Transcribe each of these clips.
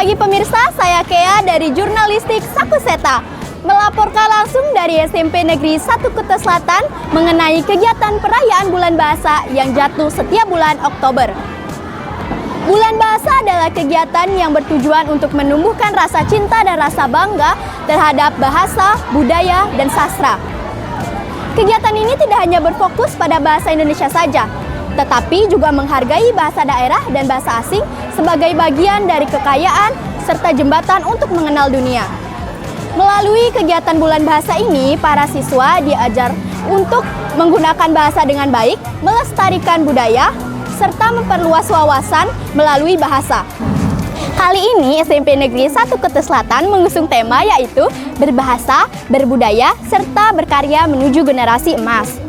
pagi pemirsa, saya Kea dari Jurnalistik Sakuseta melaporkan langsung dari SMP Negeri 1 Kuta Selatan mengenai kegiatan perayaan Bulan Bahasa yang jatuh setiap bulan Oktober. Bulan Bahasa adalah kegiatan yang bertujuan untuk menumbuhkan rasa cinta dan rasa bangga terhadap bahasa, budaya, dan sastra. Kegiatan ini tidak hanya berfokus pada bahasa Indonesia saja, tetapi juga menghargai bahasa daerah dan bahasa asing sebagai bagian dari kekayaan serta jembatan untuk mengenal dunia. Melalui kegiatan Bulan Bahasa ini, para siswa diajar untuk menggunakan bahasa dengan baik, melestarikan budaya, serta memperluas wawasan melalui bahasa. Kali ini SMP Negeri 1 Kuta Selatan mengusung tema yaitu berbahasa, berbudaya, serta berkarya menuju generasi emas.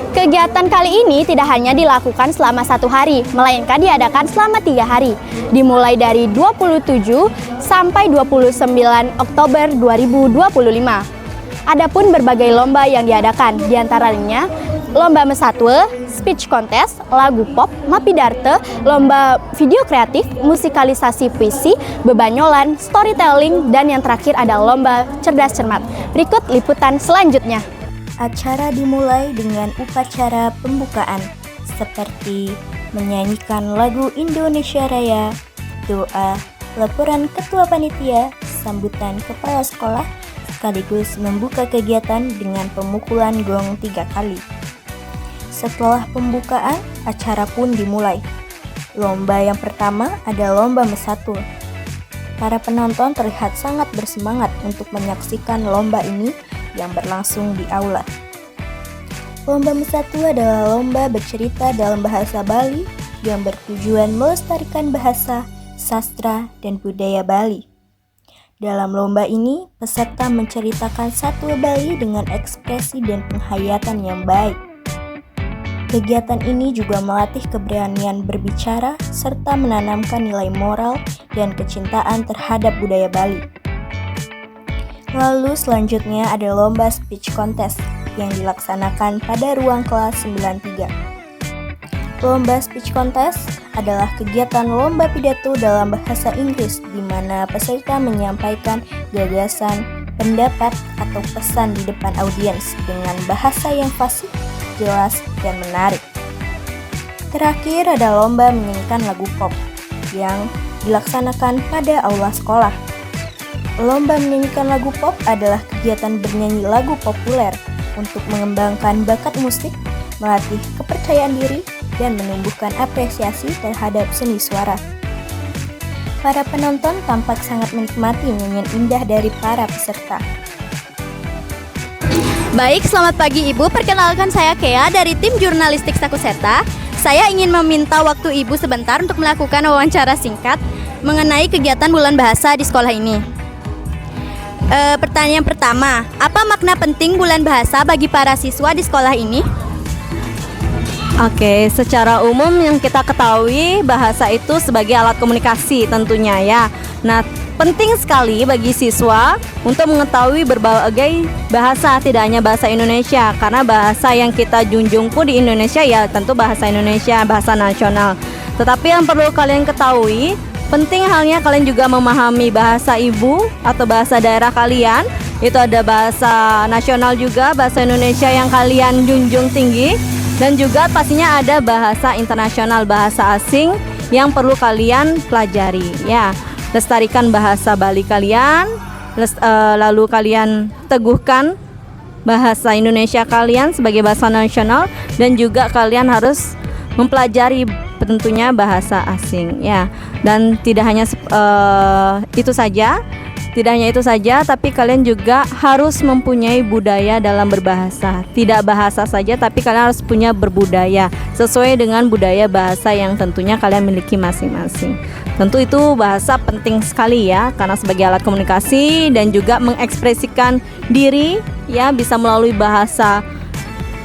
Kegiatan kali ini tidak hanya dilakukan selama 1 hari, melainkan diadakan selama 3 hari, dimulai dari 27 sampai 29 Oktober 2025. Adapun berbagai lomba yang diadakan, diantaranya lomba mesatwe, speech contest, lagu pop, mapidarte, lomba video kreatif, musikalisasi puisi, bebanyolan, storytelling, dan yang terakhir ada lomba cerdas cermat. Berikut liputan selanjutnya. Acara dimulai dengan upacara pembukaan seperti menyanyikan lagu Indonesia Raya, doa, laporan ketua panitia, sambutan kepala sekolah, sekaligus membuka kegiatan dengan pemukulan gong 3 kali. Setelah pembukaan, acara pun dimulai. Lomba yang pertama ada lomba mesatwe. Para penonton terlihat sangat bersemangat untuk menyaksikan lomba ini yang berlangsung di aula. Lomba mesatwe adalah lomba bercerita dalam bahasa Bali yang bertujuan melestarikan bahasa, sastra, dan budaya Bali. Dalam lomba ini, peserta menceritakan satwa Bali dengan ekspresi dan penghayatan yang baik. Kegiatan ini juga melatih keberanian berbicara serta menanamkan nilai moral dan kecintaan terhadap budaya Bali. Lalu selanjutnya ada lomba speech contest yang dilaksanakan pada ruang kelas 93. Lomba speech contest adalah kegiatan lomba pidato dalam bahasa Inggris di mana peserta menyampaikan gagasan, pendapat, atau pesan di depan audiens dengan bahasa yang fasih, jelas, dan menarik. Terakhir ada lomba menyanyikan lagu pop yang dilaksanakan pada aula sekolah. Lomba menyanyikan lagu pop adalah kegiatan bernyanyi lagu populer untuk mengembangkan bakat musik, melatih kepercayaan diri, dan menumbuhkan apresiasi terhadap seni suara. Para penonton tampak sangat menikmati nyanyian indah dari para peserta. Baik, selamat pagi Ibu. Perkenalkan saya Kea dari tim Jurnalistik Sakuseta. Saya ingin meminta waktu Ibu sebentar untuk melakukan wawancara singkat mengenai kegiatan Bulan Bahasa di sekolah ini. Pertanyaan pertama, apa makna penting Bulan Bahasa bagi para siswa di sekolah ini? Oke, secara umum yang kita ketahui bahasa itu sebagai alat komunikasi tentunya ya. Nah, penting sekali bagi siswa untuk mengetahui berbagai bahasa, tidak hanya bahasa Indonesia, karena bahasa yang kita junjung pun di Indonesia ya tentu bahasa Indonesia, bahasa nasional. Tetapi yang perlu kalian ketahui, penting halnya kalian juga memahami bahasa ibu atau bahasa daerah kalian. Itu ada bahasa nasional juga, bahasa Indonesia yang kalian junjung tinggi. Dan juga pastinya ada bahasa internasional, bahasa asing yang perlu kalian pelajari ya. Lestarikan bahasa Bali kalian, lalu kalian teguhkan bahasa Indonesia kalian sebagai bahasa nasional, dan juga kalian harus mempelajari tentunya bahasa asing ya. Dan tidak hanya Tidak hanya itu saja, tapi kalian juga harus mempunyai budaya dalam berbahasa. Tidak bahasa saja, tapi kalian harus punya berbudaya sesuai dengan budaya bahasa yang tentunya kalian miliki masing-masing. Tentu itu bahasa penting sekali ya, karena sebagai alat komunikasi dan juga mengekspresikan diri ya, bisa melalui bahasa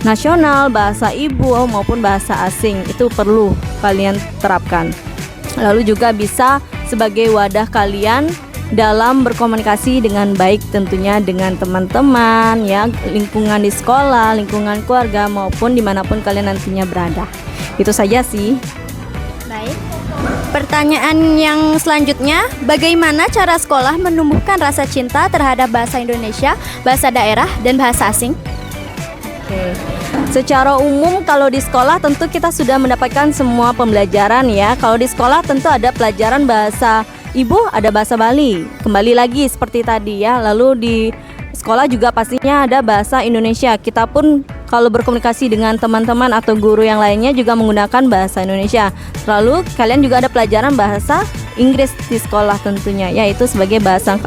nasional, bahasa ibu maupun bahasa asing. Itu perlu kalian terapkan. Lalu juga bisa sebagai wadah kalian dalam berkomunikasi dengan baik tentunya dengan teman-teman ya, lingkungan di sekolah, lingkungan keluarga maupun dimanapun kalian nantinya berada. Itu saja sih. Baik. Pertanyaan yang selanjutnya, bagaimana cara sekolah menumbuhkan rasa cinta terhadap bahasa Indonesia, bahasa daerah, dan bahasa asing? Oke. Secara umum kalau di sekolah tentu kita sudah mendapatkan semua pembelajaran ya. Kalau di sekolah tentu ada pelajaran bahasa ibu, ada bahasa Bali. Kembali lagi seperti tadi ya. Lalu di sekolah juga pastinya ada bahasa Indonesia. Kita pun kalau berkomunikasi dengan teman-teman atau guru yang lainnya juga menggunakan bahasa Indonesia. Lalu kalian juga ada pelajaran bahasa Inggris di sekolah tentunya, yaitu sebagai bahasa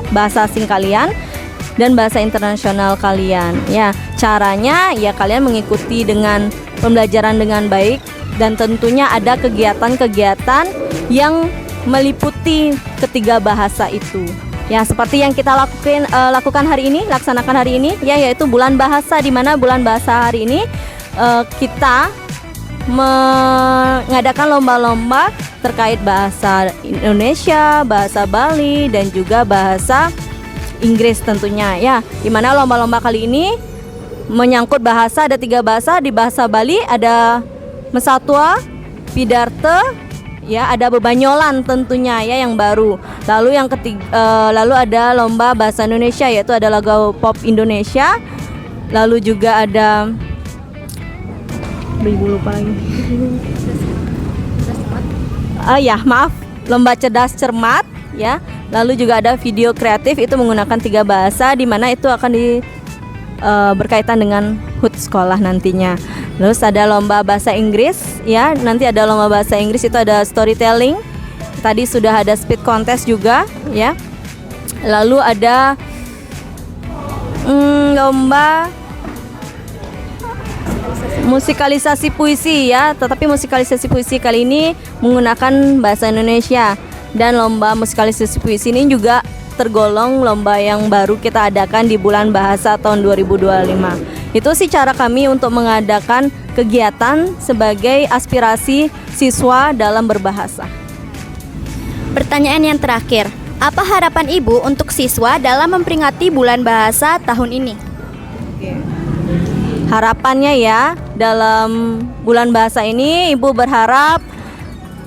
asing kalian dan bahasa internasional kalian. Ya, caranya ya kalian mengikuti dengan pembelajaran dengan baik dan tentunya ada kegiatan-kegiatan yang meliputi ketiga bahasa itu. Ya, seperti yang kita lakukan hari ini, laksanakan hari ini, ya, yaitu bulan bahasa, di mana bulan bahasa hari ini kita mengadakan lomba-lomba terkait bahasa Indonesia, bahasa Bali, dan juga bahasa Inggris tentunya, ya. Di mana lomba-lomba kali ini menyangkut bahasa, ada 3 bahasa. Di bahasa Bali ada Mesatwa, Pidarte, ya, ada Bebanyolan tentunya ya yang baru. Lalu yang ketiga, lalu ada lomba bahasa Indonesia, yaitu ada lagu pop Indonesia. Lalu juga ada ibu lupa lagi. Ya maaf, lomba cerdas cermat ya. Lalu juga ada video kreatif, itu menggunakan 3 bahasa, di mana itu akan berkaitan dengan HUT sekolah nantinya. Terus ada lomba bahasa Inggris ya, nanti ada lomba bahasa Inggris, itu ada storytelling. Tadi sudah ada speed contest juga ya. Lalu ada lomba musikalisasi puisi ya, tetapi musikalisasi puisi kali ini menggunakan bahasa Indonesia. Dan lomba musikalisasi puisi ini juga tergolong lomba yang baru kita adakan di bulan bahasa tahun 2025. Itu sih cara kami untuk mengadakan kegiatan sebagai aspirasi siswa dalam berbahasa. Pertanyaan yang terakhir, apa harapan Ibu untuk siswa dalam memperingati bulan bahasa tahun ini? Harapannya ya, dalam bulan bahasa ini Ibu berharap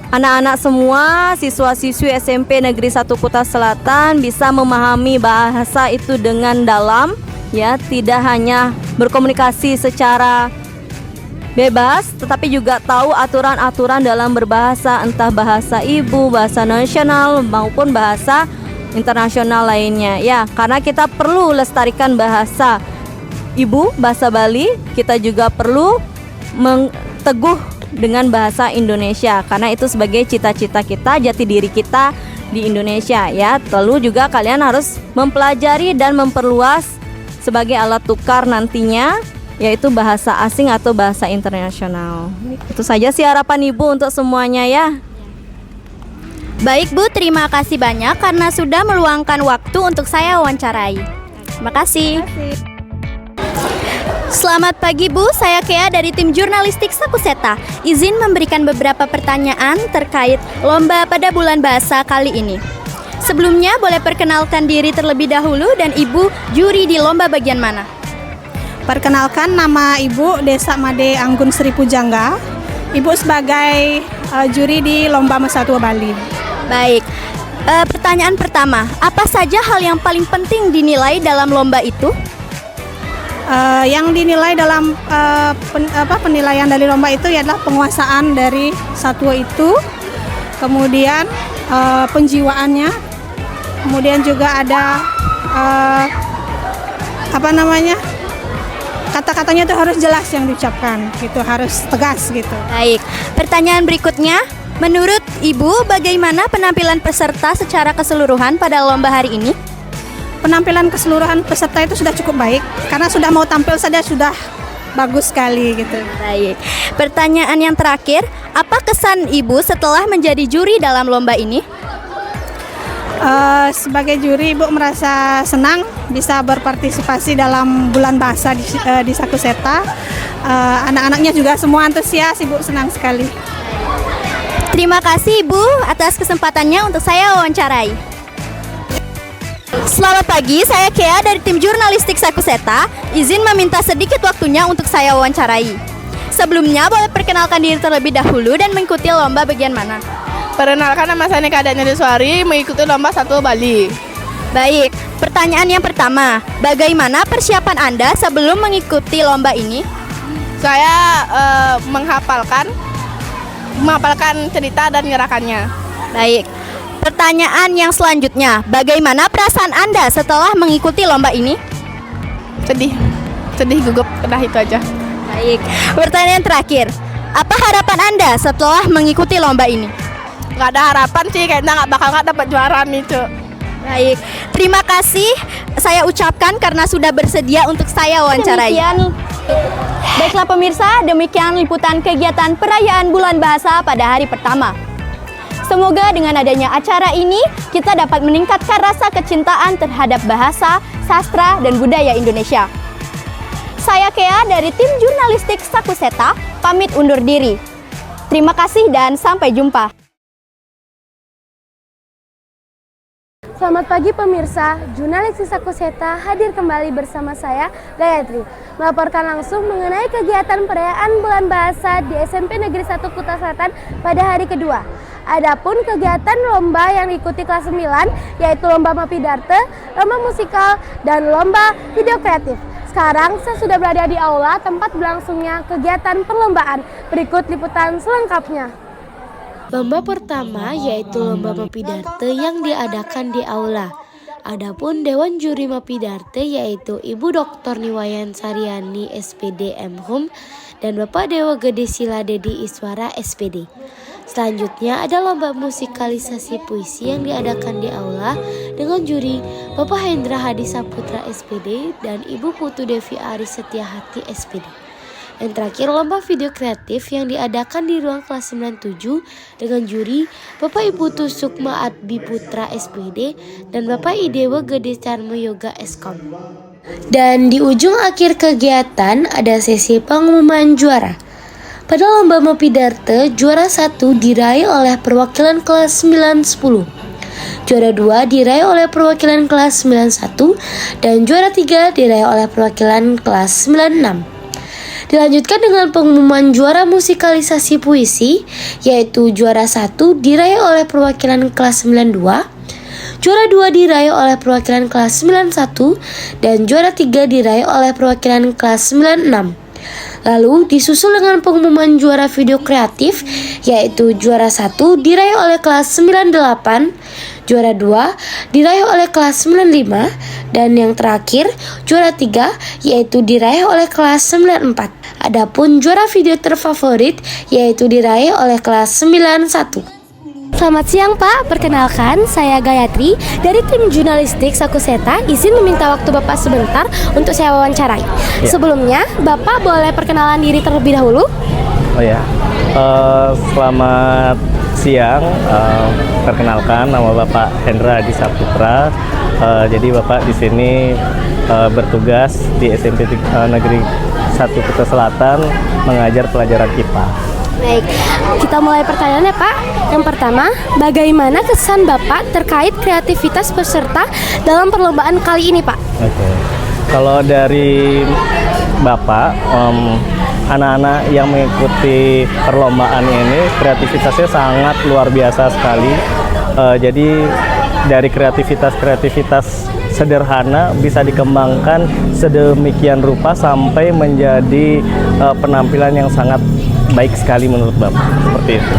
anak-anak semua, siswa-siswi SMP Negeri 1 Kuta Selatan bisa memahami bahasa itu dengan dalam ya, tidak hanya berkomunikasi secara bebas, tetapi juga tahu aturan-aturan dalam berbahasa, entah bahasa ibu, bahasa nasional maupun bahasa internasional lainnya ya. Karena kita perlu lestarikan bahasa ibu, bahasa Bali, kita juga perlu teguh dengan bahasa Indonesia, karena itu sebagai cita-cita kita, jati diri kita di Indonesia ya. Lalu juga kalian harus mempelajari dan memperluas sebagai alat tukar nantinya, yaitu bahasa asing atau bahasa internasional. Itu saja sih harapan Ibu untuk semuanya ya. Baik Bu, terima kasih banyak karena sudah meluangkan waktu untuk saya wawancarai. Terima kasih. Selamat pagi Bu, saya Kea dari tim jurnalistik Sakuseta. Izin memberikan beberapa pertanyaan terkait lomba pada bulan bahasa kali ini. Sebelumnya boleh perkenalkan diri terlebih dahulu dan Ibu juri di lomba bagian mana? Perkenalkan, nama Ibu Desa Made Anggun Sri Pujangga. Ibu sebagai juri di lomba Mesatwa Bali. Baik, pertanyaan pertama, apa saja hal yang paling penting dinilai dalam lomba itu? Yang dinilai dalam penilaian dari lomba itu adalah penguasaan dari satwa itu, kemudian penjiwaannya, kemudian juga ada kata-katanya itu harus jelas yang diucapkan, gitu, harus tegas gitu. Baik, pertanyaan berikutnya, menurut Ibu bagaimana penampilan peserta secara keseluruhan pada lomba hari ini? Penampilan keseluruhan peserta itu sudah cukup baik, karena sudah mau tampil saja sudah bagus sekali gitu. Baik, pertanyaan yang terakhir, apa kesan Ibu setelah menjadi juri dalam lomba ini? Sebagai juri, Ibu merasa senang bisa berpartisipasi dalam bulan bahasa di Sakuseta. Anak-anaknya juga semua antusias, Ibu senang sekali. Terima kasih Ibu atas kesempatannya untuk saya wawancarai. Selamat pagi, saya Kea dari tim jurnalistik Sakuseta. Izin meminta sedikit waktunya untuk saya wawancarai. Sebelumnya boleh perkenalkan diri terlebih dahulu dan mengikuti lomba bagian mana? Perkenalkan, nama saya Nika Deswari, mengikuti lomba Satu Bali. Baik, pertanyaan yang pertama, bagaimana persiapan Anda sebelum mengikuti lomba ini? Saya menghafalkan cerita dan gerakannya. Baik, pertanyaan yang selanjutnya, bagaimana perasaan Anda setelah mengikuti lomba ini? Sedih gugup, udah itu aja. Baik, pertanyaan terakhir, apa harapan Anda setelah mengikuti lomba ini? Nggak ada harapan sih, kayaknya nggak bakal dapat juara nih, Cuk. Baik, terima kasih saya ucapkan karena sudah bersedia untuk saya wawancarai. Baiklah pemirsa, demikian liputan kegiatan perayaan Bulan Bahasa pada hari pertama. Semoga dengan adanya acara ini, kita dapat meningkatkan rasa kecintaan terhadap bahasa, sastra, dan budaya Indonesia. Saya Kea dari tim jurnalistik Sakuseta, pamit undur diri. Terima kasih dan sampai jumpa. Selamat pagi pemirsa, jurnalis Sakuseta hadir kembali bersama saya, Gayatri, melaporkan langsung mengenai kegiatan perayaan Bulan Bahasa di SMP Negeri 1 Kuta Selatan pada hari kedua. Adapun kegiatan lomba yang diikuti kelas 9, yaitu lomba Mapidarte, lomba musikal, dan lomba video kreatif. Sekarang saya sudah berada di aula tempat berlangsungnya kegiatan perlombaan. Berikut liputan selengkapnya. Lomba pertama yaitu lomba Mapidarte yang diadakan di aula. Adapun Dewan Juri Mapidarte yaitu Ibu Dr. Niwayan Saryani SPD M.Hum dan Bapak Dewa Gede Sila Dedi Iswara SPD. Selanjutnya ada lomba musikalisasi puisi yang diadakan di aula dengan juri Bapak Hendra Hadi Saputra SPD dan Ibu Putu Devi Ari Setiahati SPD. Yang terakhir lomba video kreatif yang diadakan di ruang kelas 97 dengan juri Bapak Ibu Tu Sukma Adbi Putra SPD dan Bapak Idewa Gede Carmo Yoga Eskom. Dan di ujung akhir kegiatan ada sesi pengumuman juara. Pada lomba Mapidarte, juara 1 diraih oleh perwakilan kelas 9-10. Juara 2 diraih oleh perwakilan kelas 91 dan juara 3 diraih oleh perwakilan kelas 96. Dilanjutkan dengan pengumuman juara musikalisasi puisi, yaitu juara 1 diraih oleh perwakilan kelas 92, juara 2 diraih oleh perwakilan kelas 91, dan juara 3 diraih oleh perwakilan kelas 96. Lalu disusul dengan pengumuman juara video kreatif, yaitu juara 1 diraih oleh kelas 98, juara 2 diraih oleh kelas 95, dan yang terakhir juara 3 yaitu diraih oleh kelas 94. Adapun juara video terfavorit yaitu diraih oleh kelas 91. Selamat siang Pak, perkenalkan saya Gayatri dari tim jurnalistik Sakuseta. Izin meminta waktu Bapak sebentar untuk saya wawancarai. Sebelumnya, Bapak boleh perkenalan diri terlebih dahulu? Oh ya, selamat siang. Perkenalkan, nama Bapak Hendra Hadi Saputra. Jadi Bapak di sini bertugas di SMP Negeri 1 Kuta Selatan mengajar pelajaran IPA. Baik, kita mulai pertanyaannya Pak. Yang pertama, bagaimana kesan Bapak terkait kreativitas peserta dalam perlombaan kali ini Pak? Oke. Kalau dari Bapak, anak-anak yang mengikuti perlombaan ini kreativitasnya sangat luar biasa sekali. Jadi dari kreativitas sederhana bisa dikembangkan sedemikian rupa sampai menjadi penampilan yang sangat baik sekali menurut Bapak. Seperti itu.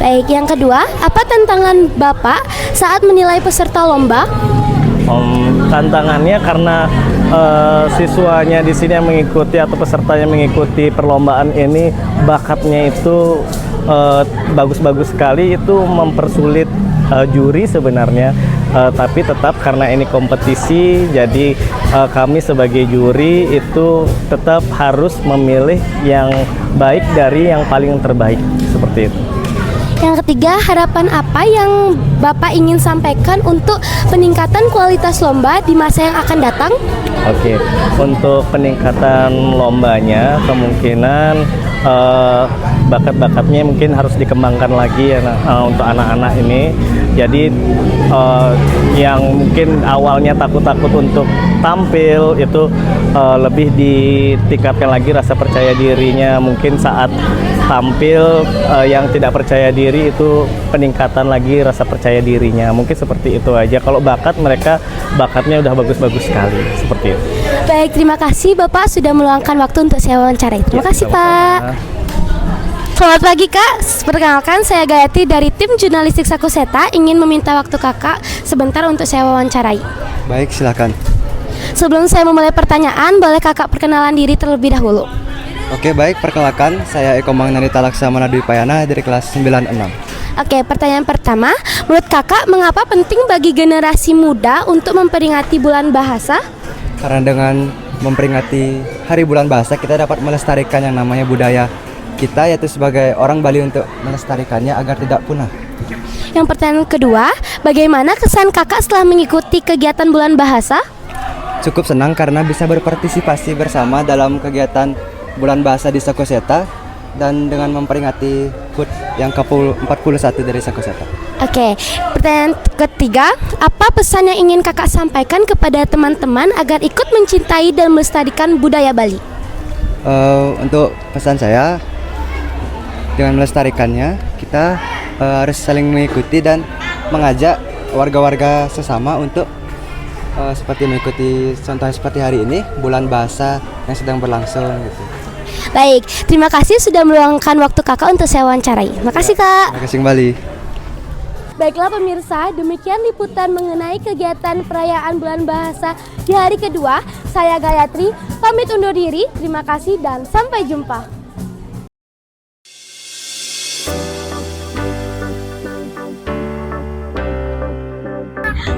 Baik, yang kedua, apa tantangan Bapak saat menilai peserta lomba? Tantangannya karena siswanya di sini yang mengikuti atau pesertanya mengikuti perlombaan ini bakatnya itu bagus-bagus sekali, itu mempersulit juri sebenarnya. Tapi tetap karena ini kompetisi, jadi kami sebagai juri itu tetap harus memilih yang baik dari yang paling terbaik, seperti itu. Yang ketiga, harapan apa yang Bapak ingin sampaikan untuk peningkatan kualitas lomba di masa yang akan datang? Oke, untuk peningkatan lombanya kemungkinan bakat-bakatnya mungkin harus dikembangkan lagi ya, untuk anak-anak ini. Jadi yang mungkin awalnya takut-takut untuk tampil itu lebih ditingkatkan lagi rasa percaya dirinya. Mungkin saat tampil yang tidak percaya diri itu peningkatan lagi rasa percaya dirinya. Mungkin seperti itu aja. Kalau bakat, mereka bakatnya udah bagus-bagus sekali seperti itu. Baik, terima kasih Bapak sudah meluangkan waktu untuk saya wawancarai. Terima kasih Pak. Selamat pagi Kak, perkenalkan saya Gayatri dari tim jurnalistik Sakuseta. Ingin meminta waktu Kakak sebentar untuk saya wawancarai. Baik, silakan. Sebelum saya memulai pertanyaan, boleh Kakak perkenalan diri terlebih dahulu? Oke, baik, perkenalkan saya Eko Mangnanita Laksamana Dwi Payana dari kelas 96. Oke, pertanyaan pertama, menurut Kakak mengapa penting bagi generasi muda untuk memperingati bulan bahasa? Karena dengan memperingati Hari Bulan Bahasa, kita dapat melestarikan yang namanya budaya kita, yaitu sebagai orang Bali untuk melestarikannya agar tidak punah. Yang pertanyaan kedua, bagaimana kesan Kakak setelah mengikuti kegiatan bulan bahasa? Cukup senang karena bisa berpartisipasi bersama dalam kegiatan Bulan Bahasa di Sakuseta dan dengan memperingati HUT yang ke-41 dari Sakuseta. Oke, pertanyaan ketiga, apa pesan yang ingin Kakak sampaikan kepada teman-teman agar ikut mencintai dan melestarikan budaya Bali? Untuk pesan saya, dengan melestarikannya kita harus saling mengikuti dan mengajak warga-warga sesama untuk seperti mengikuti contohnya seperti hari ini bulan bahasa yang sedang berlangsung gitu. Baik, terima kasih sudah meluangkan waktu Kakak untuk saya wawancarai. Terima kasih Kak. Terima kasih kembali. Baiklah pemirsa, demikian liputan mengenai kegiatan perayaan bulan bahasa di hari kedua. Saya Gayatri, pamit undur diri. Terima kasih dan sampai jumpa.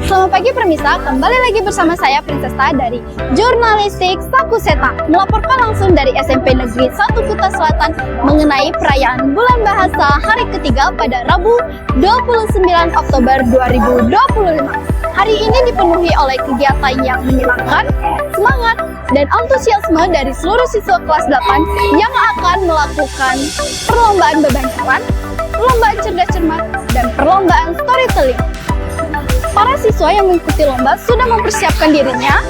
Selamat pagi pemirsa, kembali lagi bersama saya Princesta dari Jurnalistik Sakuseta, melaporkan langsung dari SMP Negeri 1 Kuta Selatan mengenai perayaan Bulan Bahasa hari ketiga pada Rabu 29 Oktober 2025. Hari ini dipenuhi oleh kegiatan yang menyenangkan, semangat, dan antusiasme dari seluruh siswa kelas 8 yang akan melakukan perlombaan beban jalan, perlombaan cerdas cermat, dan perlombaan storytelling. Para siswa yang mengikuti lomba sudah mempersiapkan dirinya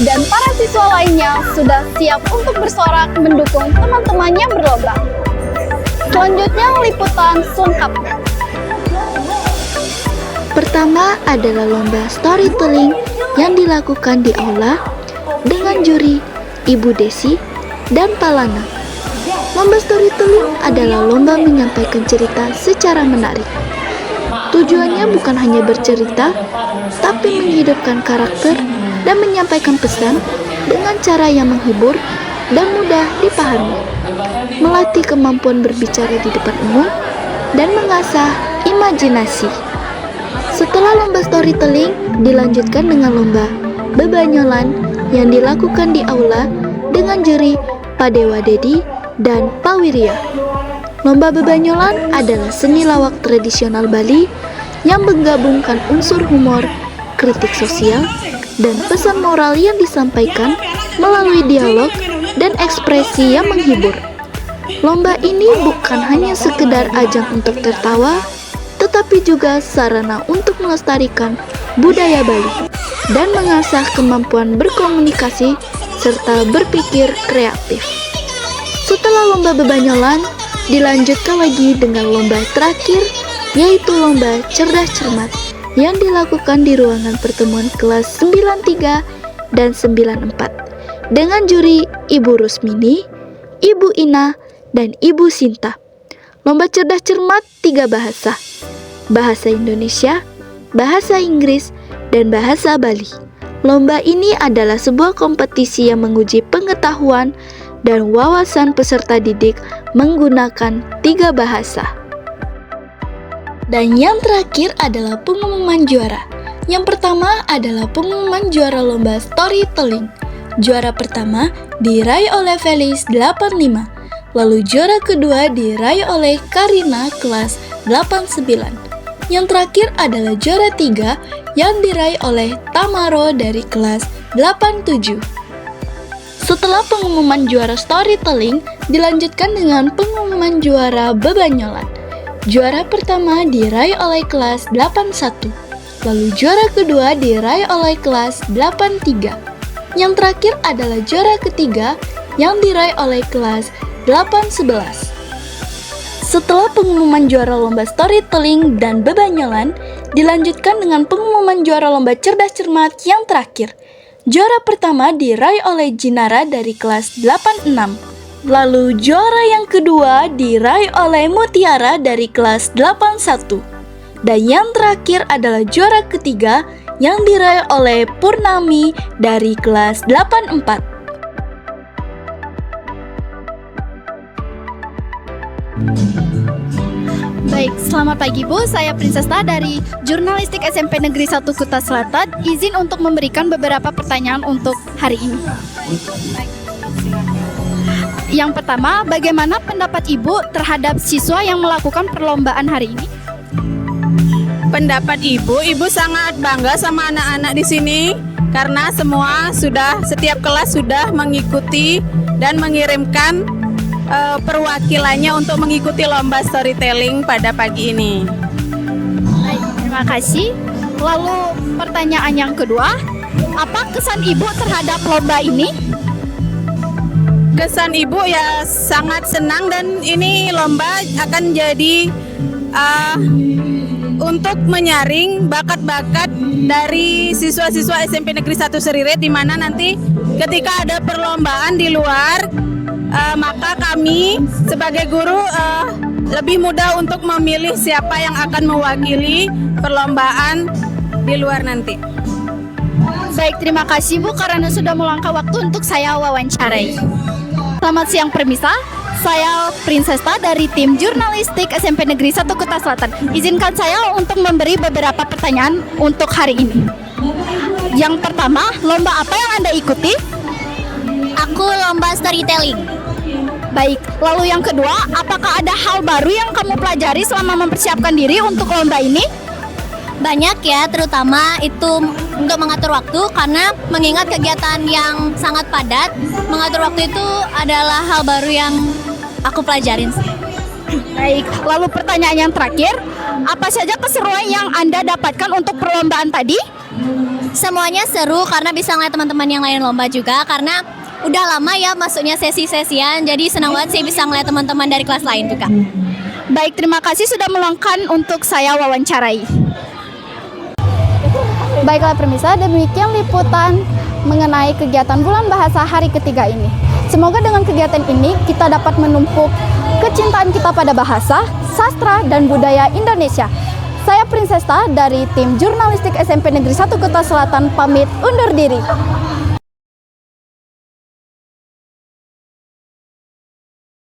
dan para siswa lainnya sudah siap untuk bersorak mendukung teman-temannya berlomba. Selanjutnya liputan selengkapnya. Pertama adalah lomba storytelling yang dilakukan di aula dengan juri Ibu Desi dan Palana. Lomba storytelling adalah lomba menyampaikan cerita secara menarik. Tujuannya bukan hanya bercerita, tapi menghidupkan karakter dan menyampaikan pesan dengan cara yang menghibur dan mudah dipahami. Melatih kemampuan berbicara di depan umum dan mengasah imajinasi. Setelah lomba storytelling, dilanjutkan dengan lomba bebanyolan yang dilakukan di aula dengan juri Pak Dewa Dedi dan Pak Wirya. Lomba bebanyolan adalah seni lawak tradisional Bali yang menggabungkan unsur humor, kritik sosial, dan pesan moral yang disampaikan melalui dialog dan ekspresi yang menghibur. Lomba ini bukan hanya sekedar ajang untuk tertawa, tetapi juga sarana untuk melestarikan budaya Bali dan mengasah kemampuan berkomunikasi serta berpikir kreatif. Setelah lomba bebanyolan, dilanjutkan lagi dengan lomba terakhir, yaitu lomba cerdas cermat yang dilakukan di ruangan pertemuan kelas 93 dan 94 dengan juri Ibu Rusmini, Ibu Ina, dan Ibu Sinta. Lomba cerdas cermat 3 bahasa: bahasa Indonesia, bahasa Inggris, dan bahasa Bali. Lomba ini adalah sebuah kompetisi yang menguji pengetahuan dan wawasan peserta didik menggunakan 3 bahasa. Dan yang terakhir adalah pengumuman juara. Yang pertama adalah pengumuman juara lomba storytelling. Juara pertama diraih oleh Felis 85, lalu juara kedua diraih oleh Karina kelas 89. Yang terakhir adalah juara 3 yang diraih oleh Tamaro dari kelas 87. Setelah pengumuman juara storytelling, dilanjutkan dengan pengumuman juara bebanyolan. Juara pertama diraih oleh kelas 81, lalu juara kedua diraih oleh kelas 83. Yang terakhir adalah juara ketiga yang diraih oleh kelas 811. Setelah pengumuman juara lomba storytelling dan bebanyolan, dilanjutkan dengan pengumuman juara lomba cerdas cermat yang terakhir. Juara pertama diraih oleh Jinara dari kelas 86. Lalu juara yang kedua diraih oleh Mutiara dari kelas 81. Dan yang terakhir adalah juara ketiga yang diraih oleh Purnami dari kelas 84. Baik, selamat pagi Bu, saya Prinsesta dari Jurnalistik SMP Negeri 1 Kuta Selatan. Izin untuk memberikan beberapa pertanyaan untuk hari ini. Yang pertama, bagaimana pendapat Ibu terhadap siswa yang melakukan perlombaan hari ini? Pendapat Ibu sangat bangga sama anak-anak di sini karena setiap kelas sudah mengikuti dan mengirimkan perwakilannya untuk mengikuti lomba storytelling pada pagi ini. Baik, terima kasih. Lalu pertanyaan yang kedua, apa kesan Ibu terhadap lomba ini? Kesan Ibu ya sangat senang dan ini lomba akan jadi untuk menyaring bakat-bakat dari siswa-siswa SMP Negeri 1 Seriret, di mana nanti ketika ada perlombaan di luar, maka kami sebagai guru lebih mudah untuk memilih siapa yang akan mewakili perlombaan di luar nanti. Baik, terima kasih Bu karena sudah meluangkan waktu untuk saya wawancarai. Selamat siang Permisa, saya Prinsesta dari tim Jurnalistik SMP Negeri 1 Kuta Selatan. Izinkan saya untuk memberi beberapa pertanyaan untuk hari ini. Yang pertama, lomba apa yang Anda ikuti? Aku lomba storytelling. Baik, lalu yang kedua, apakah ada hal baru yang kamu pelajari selama mempersiapkan diri untuk lomba ini? Banyak ya, terutama itu untuk mengatur waktu karena mengingat kegiatan yang sangat padat, mengatur waktu itu adalah hal baru yang aku pelajarin sih. Baik, lalu pertanyaan yang terakhir, apa saja keseruan yang Anda dapatkan untuk perlombaan tadi? Semuanya seru karena bisa ngeliat teman-teman yang lain lomba juga, karena udah lama ya masuknya sesi-sesian, jadi senang banget sih bisa ngeliat teman-teman dari kelas lain juga. Baik, terima kasih sudah meluangkan untuk saya wawancarai. Baiklah Permisa, demikian liputan mengenai kegiatan Bulan Bahasa hari ketiga ini. Semoga dengan kegiatan ini kita dapat menumpuk kecintaan kita pada bahasa, sastra, dan budaya Indonesia. Saya Prinsesta dari tim Jurnalistik SMP Negeri 1 Kuta Selatan pamit undur diri.